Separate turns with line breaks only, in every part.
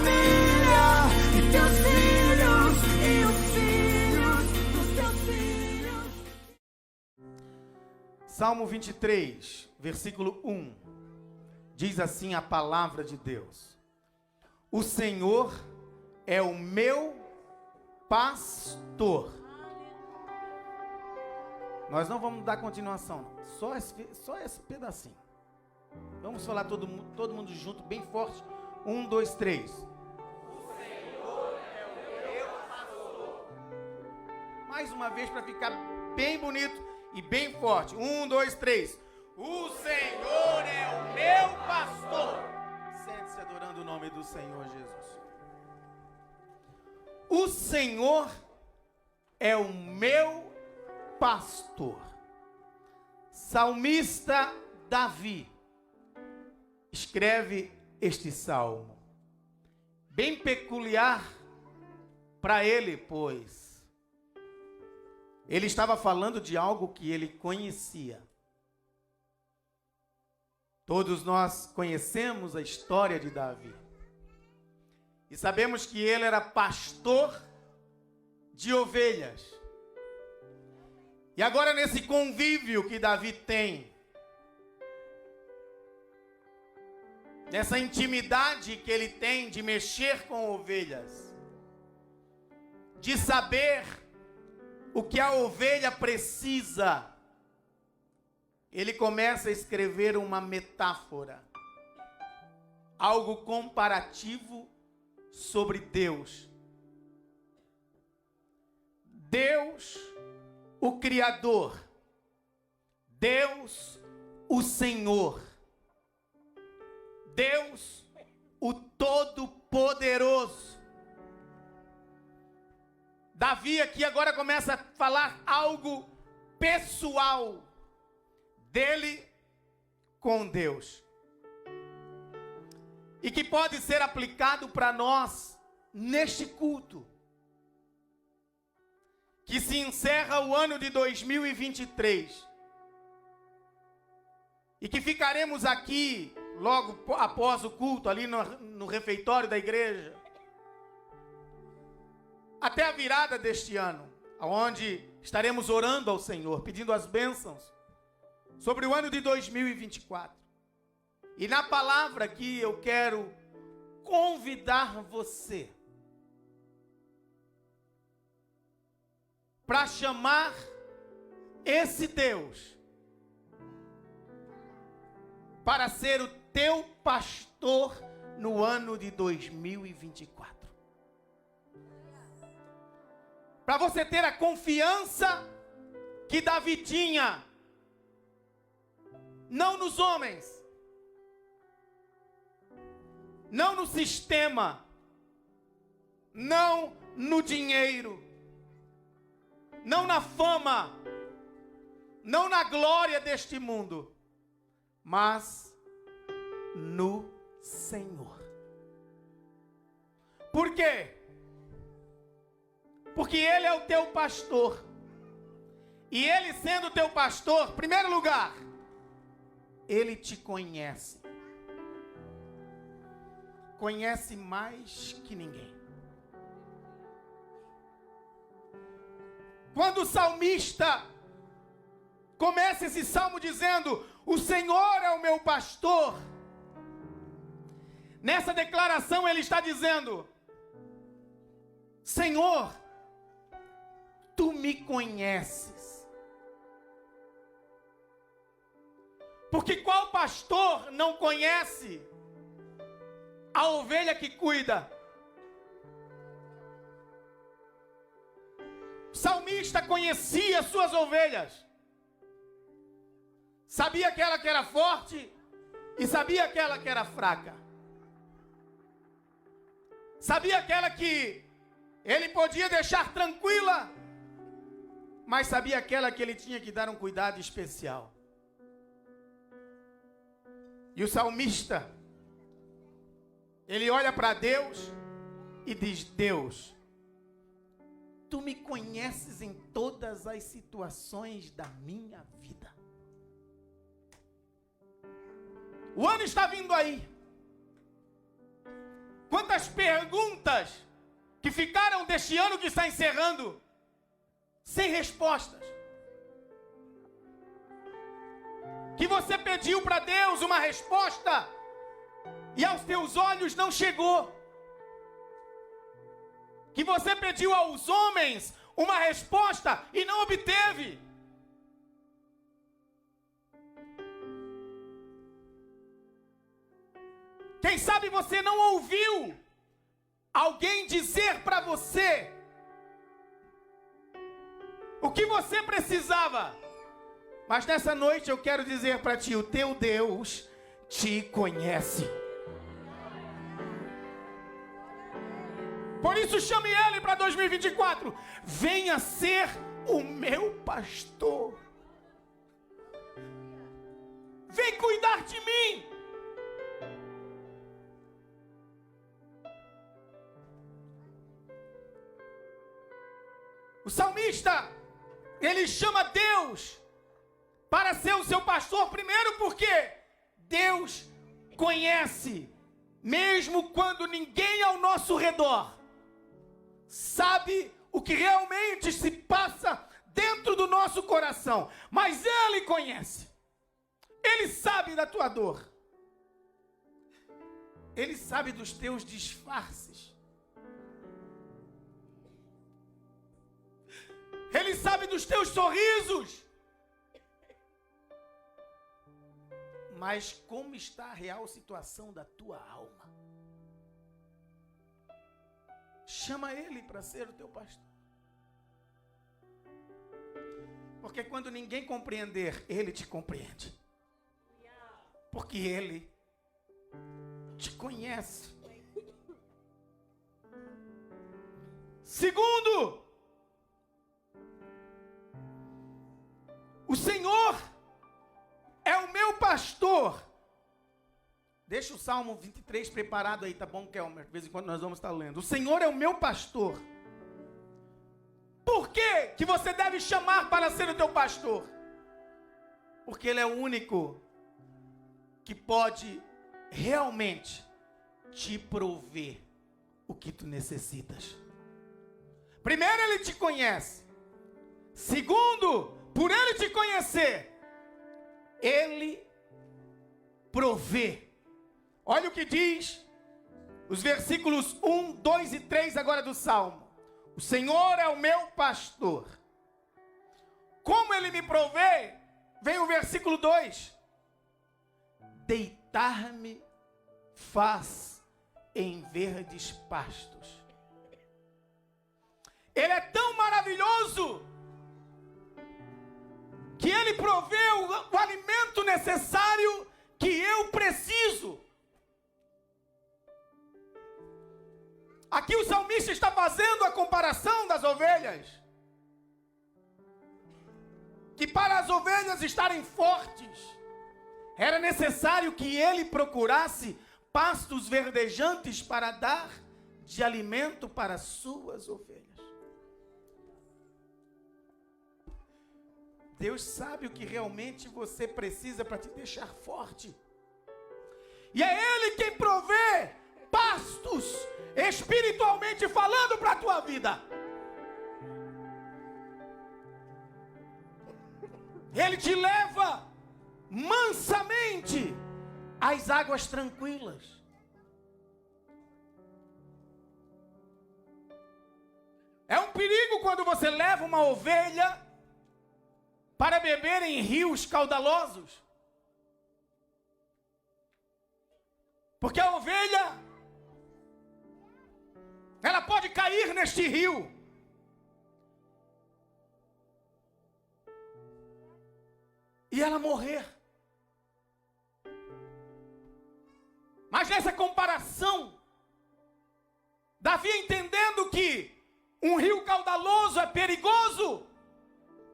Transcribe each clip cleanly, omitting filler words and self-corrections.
família e teus filhos e os filhos dos teus filhos.
Salmo 23, versículo 1. Diz assim a palavra de Deus: o Senhor é o meu pastor. Nós não vamos dar continuação, só esse pedacinho. Vamos falar todo mundo junto, bem forte. 1, 2, 3. O Senhor é o meu pastor. Mais uma vez para ficar bem bonito e bem forte. 1, 2, 3. O Senhor é o meu pastor. Sente-se adorando o nome do Senhor Jesus. O Senhor é o meu pastor. Salmista Davi escreve este salmo, bem peculiar para ele, pois ele estava falando de algo que ele conhecia. Todos nós conhecemos a história de Davi e sabemos que ele era pastor de ovelhas. E agora, nesse convívio que Davi tem, nessa intimidade que ele tem de mexer com ovelhas, de saber o que a ovelha precisa, ele começa a escrever uma metáfora, algo comparativo sobre Deus. Deus, o Criador, Deus, o Senhor, Deus, o Todo-Poderoso. Davi aqui agora começa a falar algo pessoal dele com Deus, e que pode ser aplicado para nós neste culto, que se encerra o ano de 2023, e que ficaremos aqui logo após o culto, ali no refeitório da igreja, até a virada deste ano, onde estaremos orando ao Senhor, pedindo as bênçãos sobre o ano de 2024. E na palavra aqui eu quero convidar você para chamar esse Deus para ser o teu pastor no ano de 2024. Para você ter a confiança que Davi tinha, não nos homens, não no sistema, não no dinheiro, não na fama, não na glória deste mundo, mas no Senhor. Por quê? Porque Ele é o teu pastor. E Ele sendo o teu pastor, em primeiro lugar, Ele te conhece. Conhece mais que ninguém. Quando o salmista começa esse salmo dizendo: o Senhor é o meu pastor, nessa declaração ele está dizendo: Senhor, tu me conheces. Porque qual pastor não conhece a ovelha que cuida? O salmista conhecia suas ovelhas. Sabia aquela que era forte e sabia aquela que era fraca. Sabia aquela que ele podia deixar tranquila, mas sabia aquela que ele tinha que dar um cuidado especial. E o salmista, ele olha para Deus e diz: Deus, tu me conheces em todas as situações da minha vida. O ano está vindo aí. Quantas perguntas que ficaram deste ano que está encerrando sem respostas? Que você pediu para Deus uma resposta e aos teus olhos não chegou. Que você pediu aos homens uma resposta e não obteve. Quem sabe você não ouviu alguém dizer para você o que você precisava. Mas nessa noite eu quero dizer para ti, o teu Deus te conhece. Por isso chame Ele para 2024. Venha ser o meu pastor. Vem cuidar de mim. O salmista, ele chama Deus para ser o seu pastor, primeiro porque Deus conhece, mesmo quando ninguém ao nosso redor sabe o que realmente se passa dentro do nosso coração, mas Ele conhece, Ele sabe da tua dor, Ele sabe dos teus disfarces, Ele sabe dos teus sorrisos. Mas como está a real situação da tua alma? Chama Ele para ser o teu pastor. Porque quando ninguém compreender, Ele te compreende. Porque Ele te conhece. Segundo, o Senhor é o meu pastor. Deixa o Salmo 23 preparado aí, tá bom, Kelmer? De vez em quando nós vamos estar lendo. O Senhor é o meu pastor. Por que que você deve chamar para ser o teu pastor? Porque Ele é o único que pode realmente te prover o que tu necessitas. Primeiro, Ele te conhece. Segundo, por Ele te conhecer, Ele provê. Olha o que diz os versículos 1, 2 e 3 agora do Salmo. O Senhor é o meu pastor. Como Ele me provê? Vem o versículo 2. Deitar-me faz em verdes pastos. Ele é tão maravilhoso que Ele provê o alimento necessário que eu preciso. Aqui o salmista está fazendo a comparação das ovelhas. Que para as ovelhas estarem fortes, era necessário que ele procurasse pastos verdejantes para dar de alimento para as suas ovelhas. Deus sabe o que realmente você precisa para te deixar forte. E é Ele quem provê pastos, espiritualmente falando, para a tua vida. Ele te leva mansamente às águas tranquilas. É um perigo quando você leva uma ovelha para beber em rios caudalosos. Porque a ovelha, ela pode cair neste rio. E ela morrer. Mas nessa comparação, Davi, entendendo que um rio caudaloso é perigoso,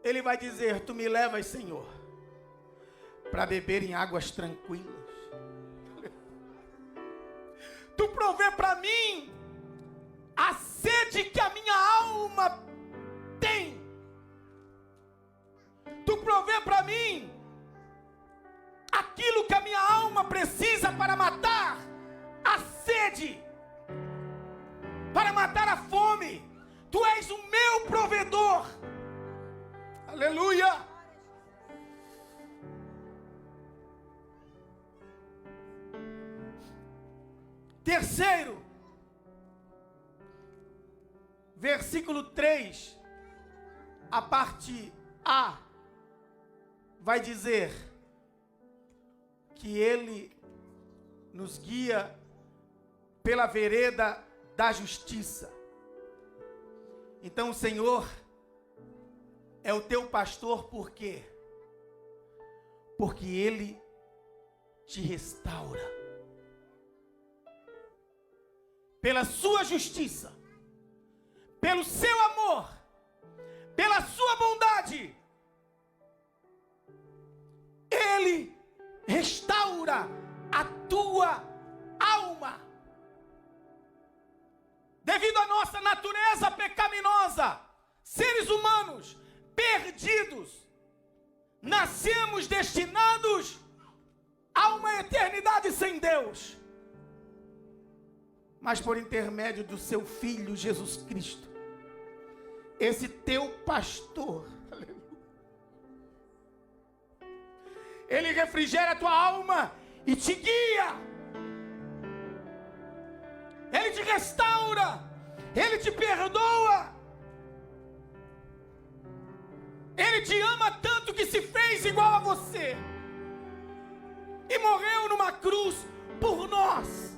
ele vai dizer: tu me levas, Senhor, para beber em águas tranquilas. Tu provê para mim a sede que a minha alma tem. Tu provê para mim aquilo que a minha alma precisa para matar a sede és o meu provedor. Aleluia. Terceiro, versículo 3, a parte A, vai dizer que Ele nos guia pela vereda da justiça. Então o Senhor é o teu pastor, por quê? Porque Ele te restaura. Pela sua justiça, pelo seu amor, pela sua bondade, Ele restaura a tua alma. Devido à nossa natureza pecaminosa, seres humanos perdidos, nascemos destinados a uma eternidade sem Deus. Mas por intermédio do seu Filho Jesus Cristo, esse teu pastor, aleluia, ele refrigera a tua alma e te guia. Ele te restaura, Ele te perdoa. Ele te ama tanto que se fez igual a você e morreu numa cruz por nós.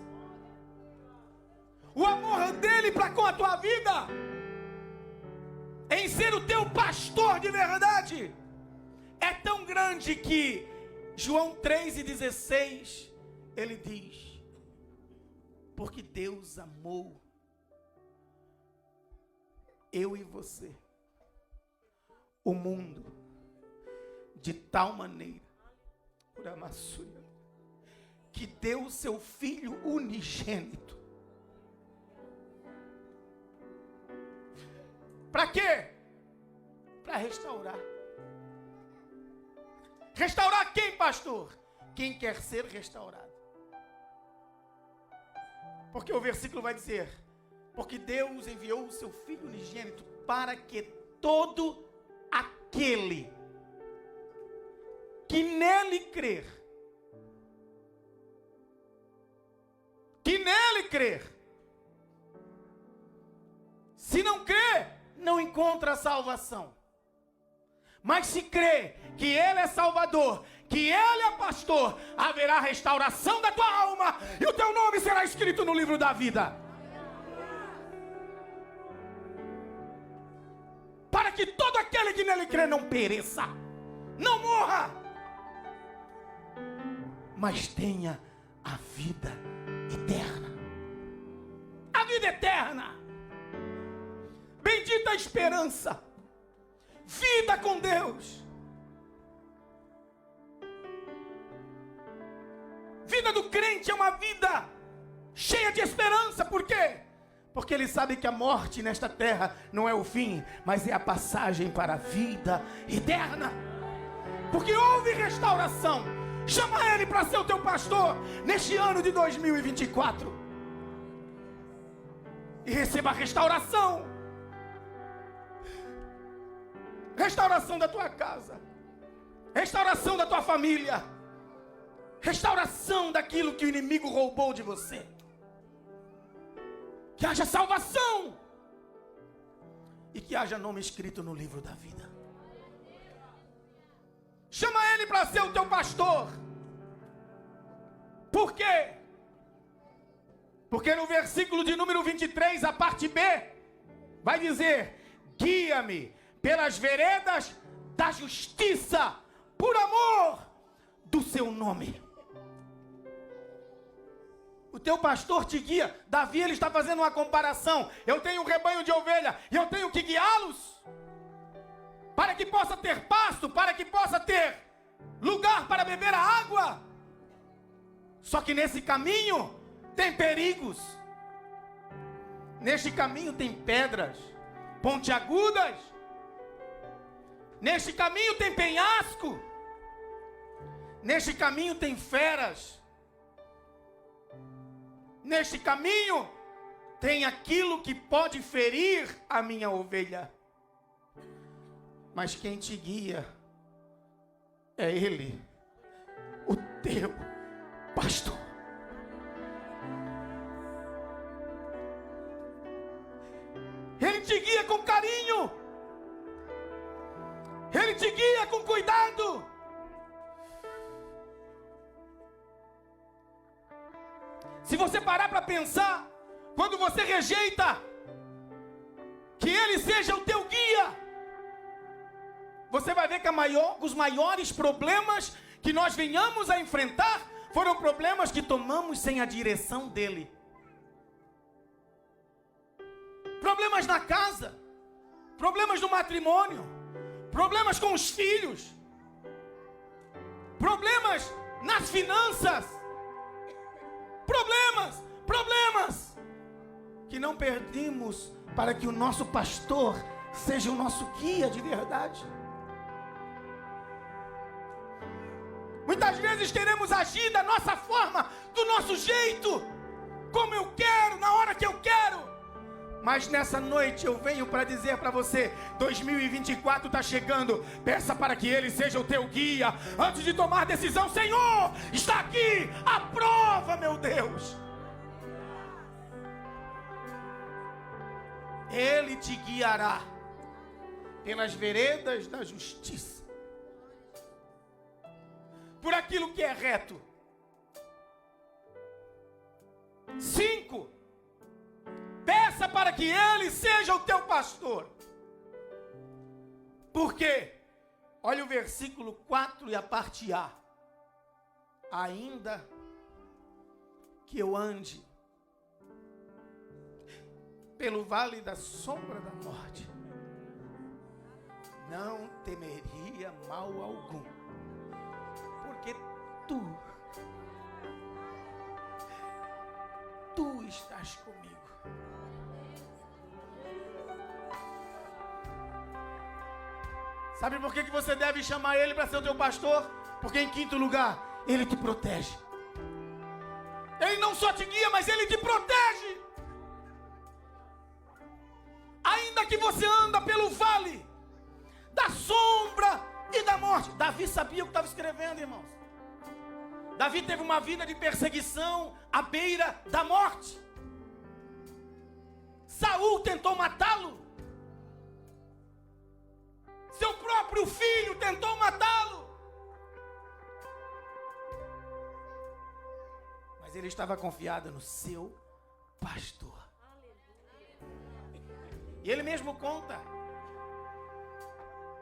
O amor dele para com a tua vida, em ser o teu pastor de verdade, é tão grande que João 3,16, ele diz: porque Deus amou eu e você, o mundo, de tal maneira, que deu o seu Filho unigênito. Para quê? Para restaurar. Restaurar quem, pastor? Quem quer ser restaurado. Porque o versículo vai dizer: porque Deus enviou o seu Filho unigênito para que todo aquele que nele crer, se não crer, não encontra salvação. Mas se crê que Ele é Salvador, que Ele é pastor, haverá restauração da tua alma e o teu nome será escrito no livro da vida. Para que todo aquele que nele crê não pereça, não morra, mas tenha a vida eterna. A vida eterna. Bendita a esperança. Vida com Deus. Vida do crente é uma vida cheia de esperança. Por quê? Porque ele sabe que a morte nesta terra não é o fim, mas é a passagem para a vida eterna. Porque houve restauração. Chama ele para ser o teu pastor neste ano de 2024. E receba a restauração. Restauração da tua casa, restauração da tua família, restauração daquilo que o inimigo roubou de você. Que haja salvação e que haja nome escrito no livro da vida. Chama ele para ser o teu pastor. Por quê? Porque no versículo de número 23, a parte B, vai dizer: guia-me pelas veredas da justiça, por amor do seu nome. O teu pastor te guia. Davi, ele está fazendo uma comparação. Eu tenho um rebanho de ovelha e eu tenho que guiá-los para que possa ter pasto, para que possa ter lugar para beber a água. Só que nesse caminho tem perigos. Neste caminho tem pedras pontiagudas. Neste caminho tem penhasco. Neste caminho tem feras. Neste caminho tem aquilo que pode ferir a minha ovelha. Mas quem te guia é Ele, o teu pastor. Ele te guia com carinho. Ele te guia com cuidado. Se você parar para pensar, quando você rejeita que Ele seja o teu guia, você vai ver que os maiores problemas que nós venhamos a enfrentar foram problemas que tomamos sem a direção dEle. Problemas na casa, problemas no matrimônio, problemas com os filhos, problemas nas finanças, problemas que não perdemos para que o nosso pastor seja o nosso guia de verdade. Muitas vezes queremos agir da nossa forma, do nosso jeito, como eu quero, na hora que eu quero. Mas nessa noite eu venho para dizer para você, 2024 está chegando, peça para que Ele seja o teu guia. Antes de tomar decisão, Senhor, está aqui, aprova, meu Deus. Ele te guiará pelas veredas da justiça, por aquilo que é reto. 5. Peça para que Ele seja o teu pastor. Por quê? Olha o versículo 4 e a parte A. Ainda que eu ande pelo vale da sombra da morte, não temeria mal algum, porque tu estás comigo. Sabe por que você deve chamar Ele para ser o teu pastor? Porque em quinto lugar, Ele te protege. Ele não só te guia, mas Ele te protege. Ainda que você anda pelo vale da sombra e da morte. Davi sabia o que estava escrevendo, irmãos. Davi teve uma vida de perseguição à beira da morte. Saul tentou matá-lo. Seu próprio filho tentou matá-lo. Mas ele estava confiado no seu pastor. E ele mesmo conta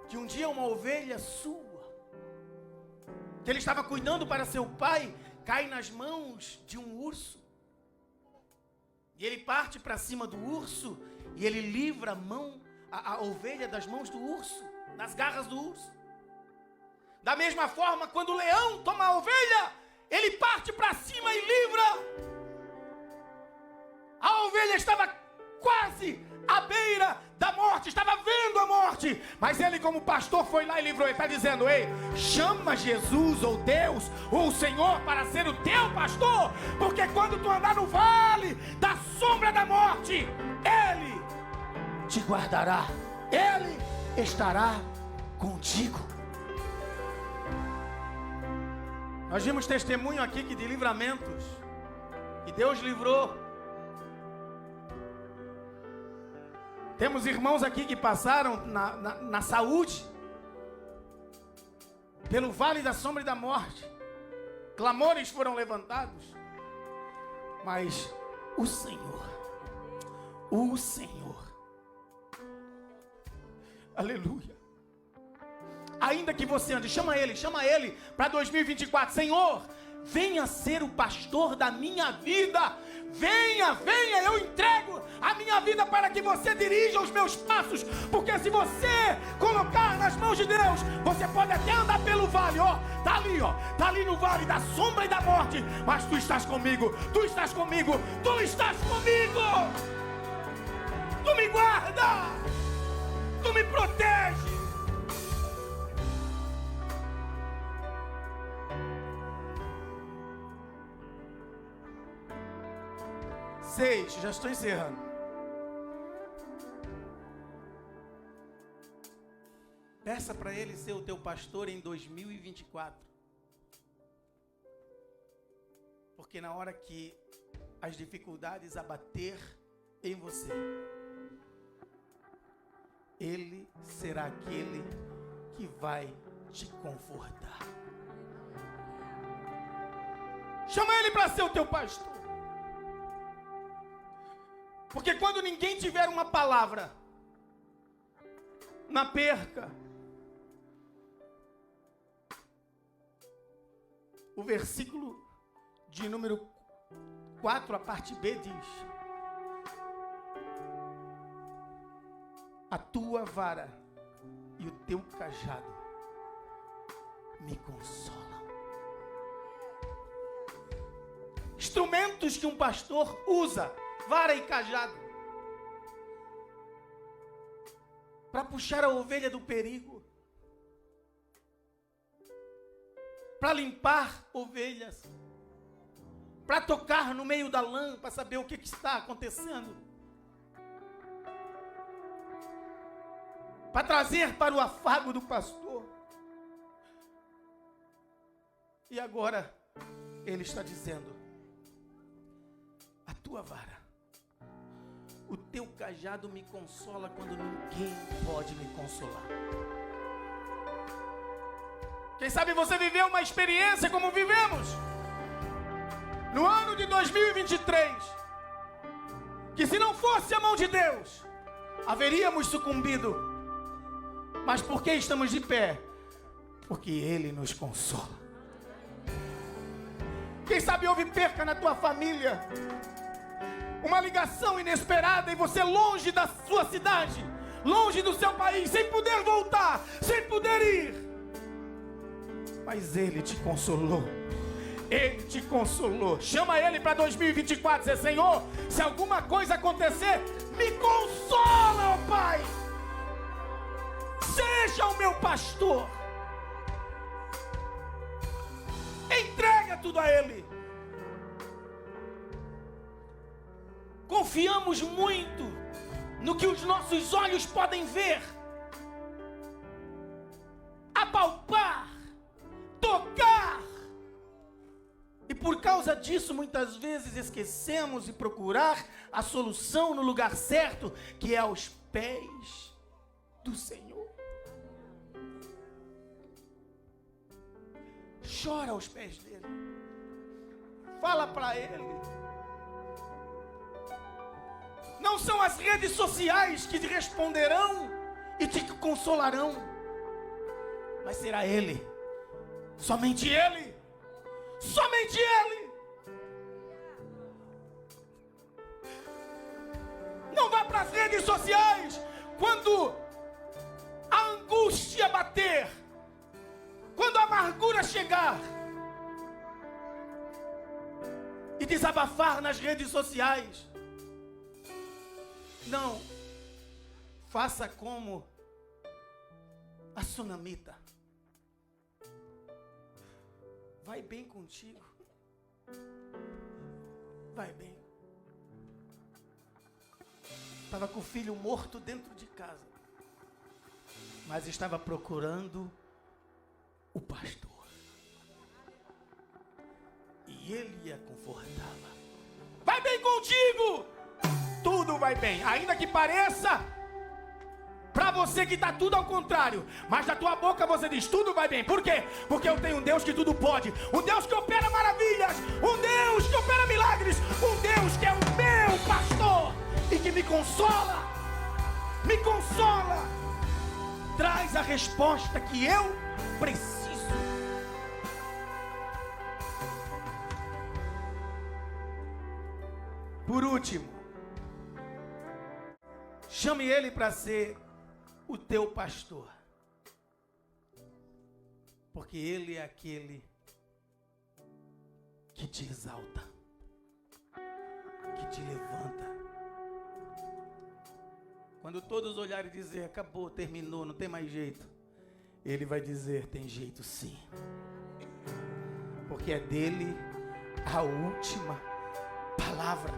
que um dia uma ovelha sua, que ele estava cuidando para seu pai, cai nas mãos de um urso. E ele parte para cima do urso e ele livra a ovelha das mãos do urso, das garras do urso. Da mesma forma, quando o leão toma a ovelha, ele parte para cima e livra. A ovelha estava quase à beira da morte, estava vendo a morte, mas ele como pastor foi lá e livrou. Ele está dizendo: ei, chama Jesus ou Deus ou o Senhor para ser o teu pastor, porque quando tu andar no vale da sombra da morte, Ele te guardará, Ele estará contigo. Nós vimos testemunho aqui de livramentos que Deus livrou. Temos irmãos aqui que passaram na saúde, pelo vale da sombra e da morte. Clamores foram levantados. Mas o Senhor, aleluia. Ainda que você ande, chama Ele para 2024. Senhor, venha ser o pastor da minha vida. Venha, eu entrego a minha vida para que você dirija os meus passos. Porque se você colocar nas mãos de Deus, você pode até andar pelo vale, tá ali no vale da sombra e da morte, mas tu estás comigo, tu me guarda, tu me protege. 6, já estou encerrando. Peça para ele ser o teu pastor em 2024. Porque na hora que as dificuldades abater em você, ele será aquele que vai te confortar. Chama ele para ser o teu pastor. Porque quando ninguém tiver uma palavra, na perca. O versículo de número 4, a parte B diz: a tua vara e o teu cajado me consolam. Instrumentos que um pastor usa, vara e cajado, para puxar a ovelha do perigo, para limpar ovelhas, para tocar no meio da lã, para saber o que está acontecendo, para trazer para o afago do pastor. E agora ele está dizendo: a tua vara, o teu cajado me consola quando ninguém pode me consolar. Quem sabe você viveu uma experiência como vivemos no ano de 2023, que se não fosse a mão de Deus, haveríamos sucumbido. Mas por que estamos de pé? Porque Ele nos consola. Quem sabe houve perca na tua família, uma ligação inesperada e você longe da sua cidade, longe do seu país, sem poder voltar, sem poder ir. Mas Ele te consolou. Ele te consolou. Chama Ele para 2024. Dizer: Senhor, se alguma coisa acontecer, me consola, ó Pai. Seja o meu pastor. Entrega tudo a Ele. Confiamos muito no que os nossos olhos podem ver, apalpar, tocar. E por causa disso, muitas vezes esquecemos de procurar a solução no lugar certo, que é aos pés do Senhor. Chora aos pés dele. Fala para ele. Não são as redes sociais que te responderão e te consolarão, mas será Ele. Somente Ele. Somente Ele. Não vá para as redes sociais quando a angústia bater, quando a amargura chegar, e desabafar nas redes sociais. Não. Faça como a sunamita. Vai bem contigo. Vai bem. Estava com o filho morto dentro de casa, mas estava procurando o pastor. E ele ia confortá-la. Vai bem contigo. Tudo vai bem, ainda que pareça para você que está tudo ao contrário, mas da tua boca você diz: tudo vai bem. Por quê? Porque eu tenho um Deus que tudo pode, um Deus que opera maravilhas, um Deus que opera milagres, um Deus que é o meu pastor e que me consola, traz a resposta que eu preciso. Por último, chame Ele para ser o teu pastor, porque Ele é aquele que te exalta, que te levanta. Quando todos olharem e dizer: acabou, terminou, não tem mais jeito, Ele vai dizer: tem jeito sim, porque é dele a última palavra.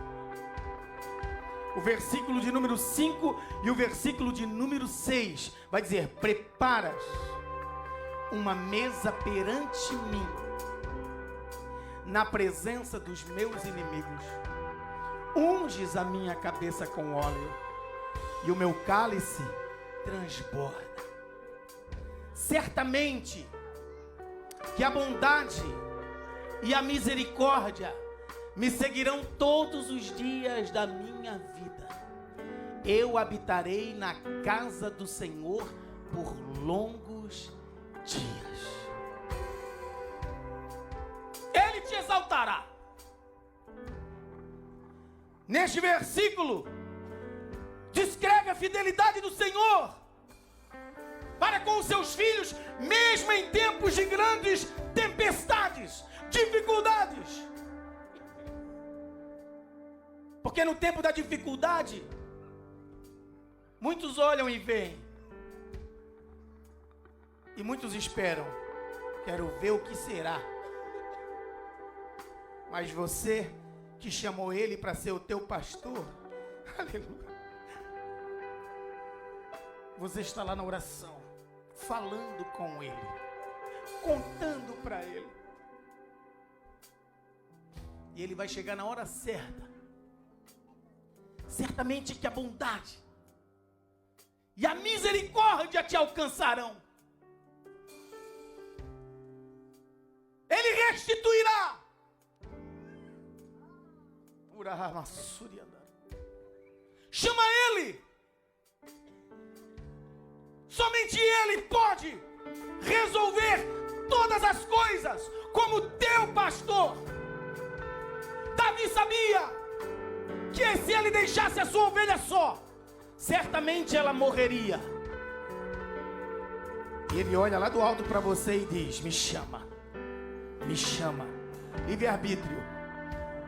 O versículo de número 5 e o versículo de número 6 vai dizer: preparas uma mesa perante mim, na presença dos meus inimigos. Unges a minha cabeça com óleo, e o meu cálice transborda. Certamente que a bondade e a misericórdia me seguirão todos os dias da minha vida. Eu habitarei na casa do Senhor por longos dias. Ele te exaltará. Neste versículo, descreve a fidelidade do Senhor para com os seus filhos, mesmo em tempos de grandes tempestades, dificuldades. Porque no tempo da dificuldade, muitos olham e veem, e muitos esperam: quero ver o que será. Mas você que chamou ele para ser o teu pastor, aleluia, você está lá na oração, falando com ele, contando para ele, e ele vai chegar na hora certa. Certamente que a bondade e a misericórdia te alcançarão. Ele restituirá. Chama ele. Somente ele pode resolver todas as coisas como teu pastor. Davi sabia que se ele deixasse a sua ovelha só, certamente ela morreria. E ele olha lá do alto para você e diz: me chama, me chama. Livre-arbítrio.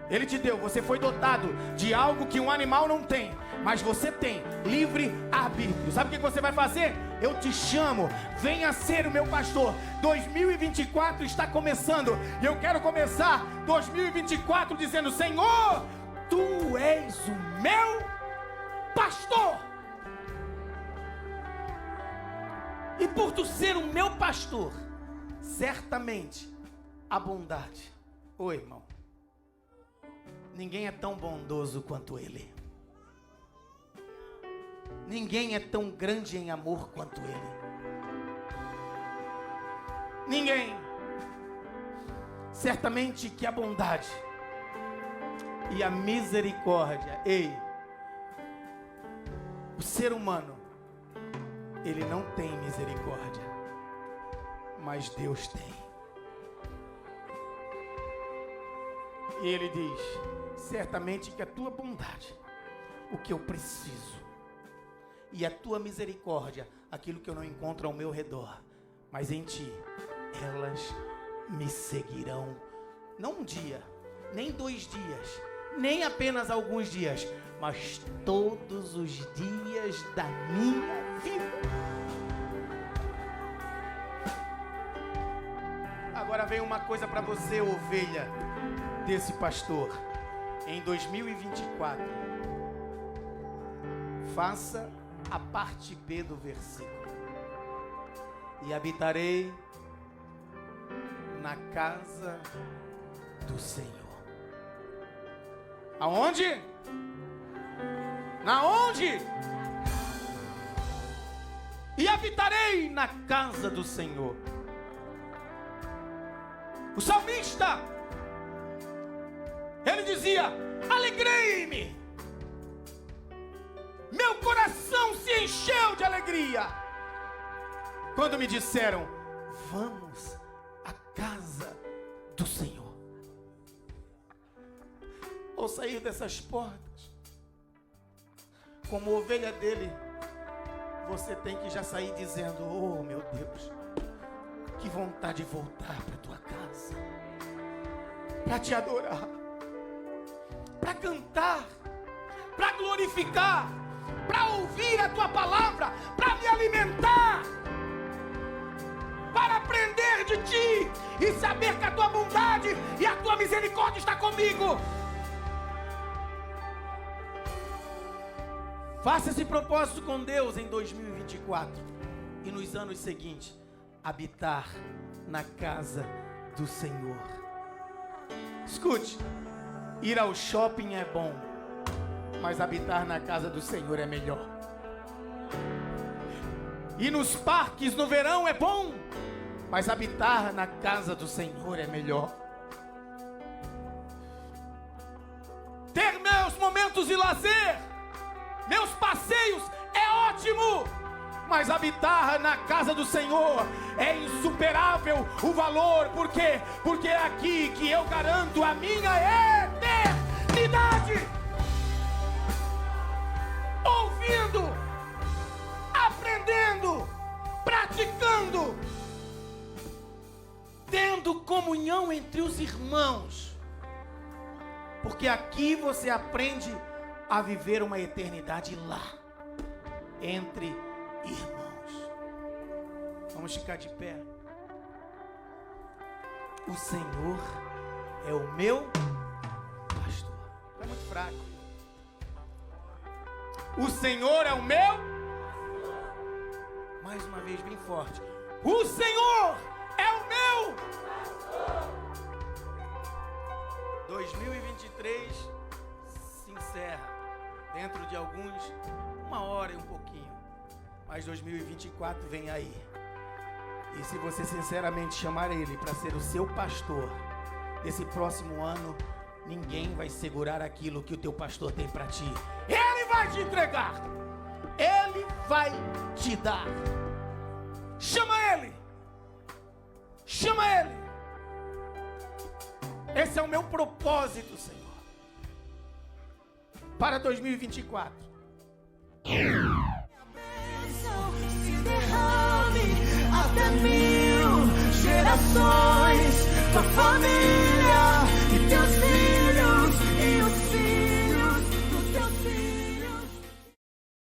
Ele te deu, você foi dotado de algo que um animal não tem, mas você tem livre-arbítrio. Sabe o que você vai fazer? Eu te chamo, venha ser o meu pastor. 2024 está começando, e eu quero começar 2024 dizendo: Senhor, Tu és o meu pastor. E por Tu ser o meu pastor, certamente a bondade. Ô irmão, ninguém é tão bondoso quanto Ele. Ninguém é tão grande em amor quanto Ele. Ninguém. Certamente que a bondade e a misericórdia, o ser humano, ele não tem misericórdia, mas Deus tem. E ele diz: certamente que a tua bondade, o que eu preciso, e a tua misericórdia, aquilo que eu não encontro ao meu redor, mas em ti, elas me seguirão, não um dia, nem 2 dias, nem apenas alguns dias, mas todos os dias da minha vida. Agora vem uma coisa para você, ovelha desse pastor. Em 2024, faça a parte B do versículo: e habitarei na casa do Senhor. Aonde? Na onde? E habitarei na casa do Senhor. O salmista, ele dizia: alegrei-me, meu coração se encheu de alegria quando me disseram: vamos à casa do Senhor. Ao sair dessas portas, como ovelha dele, você tem que já sair dizendo: oh meu Deus, que vontade de voltar para tua casa, para te adorar, para cantar, para glorificar, para ouvir a tua palavra, para me alimentar, para aprender de ti e saber que a tua bondade e a tua misericórdia está comigo. Faça esse propósito com Deus em 2024 e nos anos seguintes. Habitar na casa do Senhor. Escute, ir ao shopping é bom, mas habitar na casa do Senhor é melhor. Ir nos parques no verão é bom, mas habitar na casa do Senhor é melhor. Ter meus momentos de lazer, meus passeios é ótimo, mas habitar na casa do Senhor é insuperável o valor. Por quê? Porque é aqui que eu garanto a minha eternidade. Ouvindo, aprendendo, praticando, tendo comunhão entre os irmãos. Porque aqui você aprende a viver uma eternidade lá, entre irmãos. Vamos ficar de pé. O Senhor é o meu pastor. É muito fraco. O Senhor é o meu. Mais uma vez, bem forte. O Senhor é o meu pastor. 2023 se encerra dentro de uma hora e um pouquinho. Mas 2024 vem aí. E se você sinceramente chamar Ele para ser o seu pastor, nesse próximo ano, ninguém vai segurar aquilo que o teu pastor tem para ti. Ele vai te entregar. Ele vai te dar. Chama Ele. Chama Ele. Esse é o meu propósito, Senhor, para 2024.
Se derrame até 1000 gerações, tua família